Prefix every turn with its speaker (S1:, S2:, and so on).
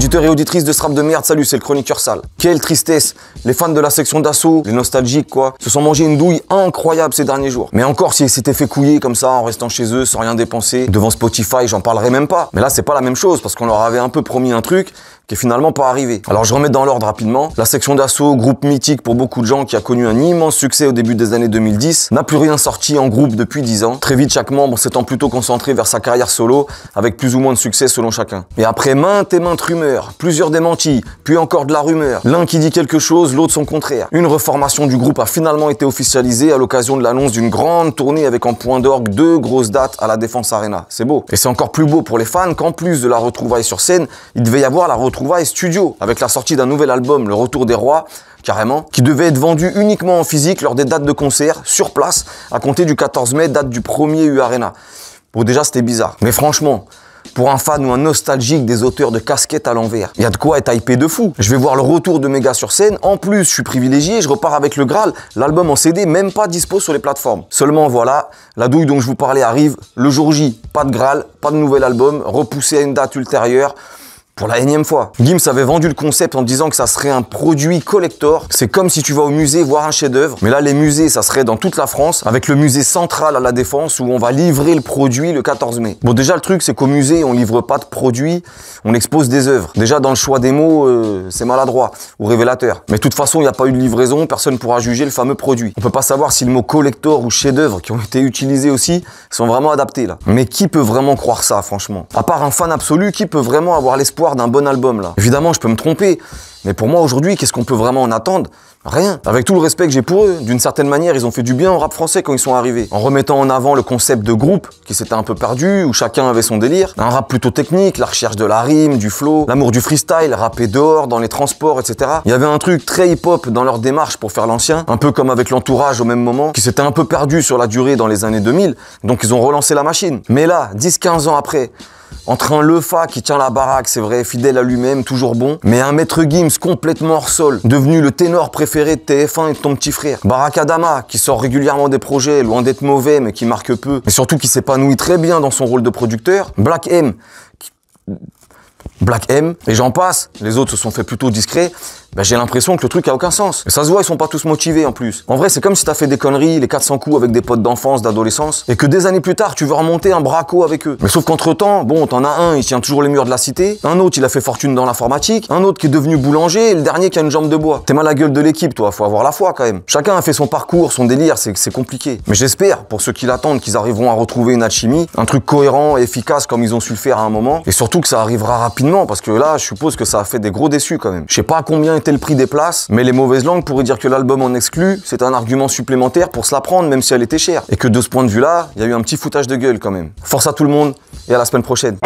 S1: Auditeurs et auditrices de ce rap de merde, salut, c'est le chroniqueur sale. Quelle tristesse, les fans de la section d'assaut, les nostalgiques quoi, se sont mangés une douille incroyable ces derniers jours. Mais encore s'ils s'étaient fait couiller comme ça en restant chez eux sans rien dépenser, devant Spotify, j'en parlerai même pas. Mais là c'est pas la même chose parce qu'on leur avait un peu promis un truc qui est finalement pas arrivé. Alors je remets dans l'ordre rapidement. La section d'assaut, groupe mythique pour beaucoup de gens qui a connu un immense succès au début des années 2010, n'a plus rien sorti en groupe depuis 10 ans. Très vite chaque membre s'étant plutôt concentré vers sa carrière solo avec plus ou moins de succès selon chacun. Et après maintes et maintes rumeurs, plusieurs démentis, puis encore de la rumeur, l'un qui dit quelque chose, l'autre son contraire. Une reformation du groupe a finalement été officialisée à l'occasion de l'annonce d'une grande tournée avec en point d'orgue 2 grosses dates à la Défense Arena. C'est beau. Et c'est encore plus beau pour les fans qu'en plus de la retrouvaille sur scène, il devait y avoir la retrouvaille studio avec la sortie d'un nouvel album, Le Retour des Rois, carrément, qui devait être vendu uniquement en physique lors des dates de concert, sur place, à compter du 14 mai, date du premier U Arena. Bon déjà c'était bizarre, mais franchement, pour un fan ou un nostalgique des auteurs de casquettes à l'envers, il y a de quoi être hypé de fou. Je vais voir le retour de Méga sur scène, en plus je suis privilégié, je repars avec le Graal, l'album en CD même pas dispo sur les plateformes. Seulement voilà, la douille dont je vous parlais arrive le jour J, pas de Graal, pas de nouvel album, repoussé à une date ultérieure. Pour la énième fois. Gims avait vendu le concept en disant que ça serait un produit collector. C'est comme si tu vas au musée voir un chef-d'œuvre. Mais là, les musées, ça serait dans toute la France, avec le musée central à la Défense où on va livrer le produit le 14 mai. Bon, déjà, le truc, c'est qu'au musée, on livre pas de produits, on expose des œuvres. Déjà, dans le choix des mots, c'est maladroit ou révélateur. Mais de toute façon, il n'y a pas eu de livraison, personne ne pourra juger le fameux produit. On peut pas savoir si le mot collector ou chef-d'œuvre qui ont été utilisés aussi sont vraiment adaptés là. Mais qui peut vraiment croire ça, franchement? À part un fan absolu, qui peut vraiment avoir l'espoir d'un bon album là? Évidemment je peux me tromper, mais pour moi aujourd'hui qu'est-ce qu'on peut vraiment en attendre? Rien. Avec tout le respect que j'ai pour eux, d'une certaine manière ils ont fait du bien au rap français quand ils sont arrivés, en remettant en avant le concept de groupe qui s'était un peu perdu, où chacun avait son délire, un rap plutôt technique, la recherche de la rime, du flow, l'amour du freestyle, rapper dehors, dans les transports, etc. Il y avait un truc très hip-hop dans leur démarche pour faire l'ancien, un peu comme avec l'entourage au même moment, qui s'était un peu perdu sur la durée dans les années 2000, donc ils ont relancé la machine. Mais là, 10-15 ans après, entre un Lefa qui tient la baraque, c'est vrai, fidèle à lui-même, toujours bon, mais un Maître Gims complètement hors sol, devenu le ténor préféré de TF1 et de ton petit frère. Baraka Adama, qui sort régulièrement des projets, loin d'être mauvais, mais qui marque peu, mais surtout qui s'épanouit très bien dans son rôle de producteur. Black M, et j'en passe, les autres se sont fait plutôt discrets. Ben, j'ai l'impression que le truc a aucun sens. Et ça se voit, ils sont pas tous motivés en plus. En vrai, c'est comme si t'as fait des conneries, les 400 coups avec des potes d'enfance, d'adolescence, et que des années plus tard, tu veux remonter un braco avec eux. Mais sauf qu'entre temps, bon, t'en as un, il tient toujours les murs de la cité, un autre, il a fait fortune dans l'informatique, un autre qui est devenu boulanger, et le dernier qui a une jambe de bois. T'es mal à la gueule de l'équipe, toi, faut avoir la foi quand même. Chacun a fait son parcours, son délire, c'est compliqué. Mais j'espère, pour ceux qui l'attendent, qu'ils arriveront à retrouver une alchimie, un truc cohérent et efficace comme ils ont su le faire à un moment, et surtout que ça arrivera rapidement, parce que là, je suppose que ça a fait des gros déçus quand même. Je sais pas à combien était le prix des places, mais les mauvaises langues pourraient dire que l'album en exclut, c'est un argument supplémentaire pour se la prendre même si elle était chère. Et que de ce point de vue-là, il y a eu un petit foutage de gueule quand même. Force à tout le monde et à la semaine prochaine.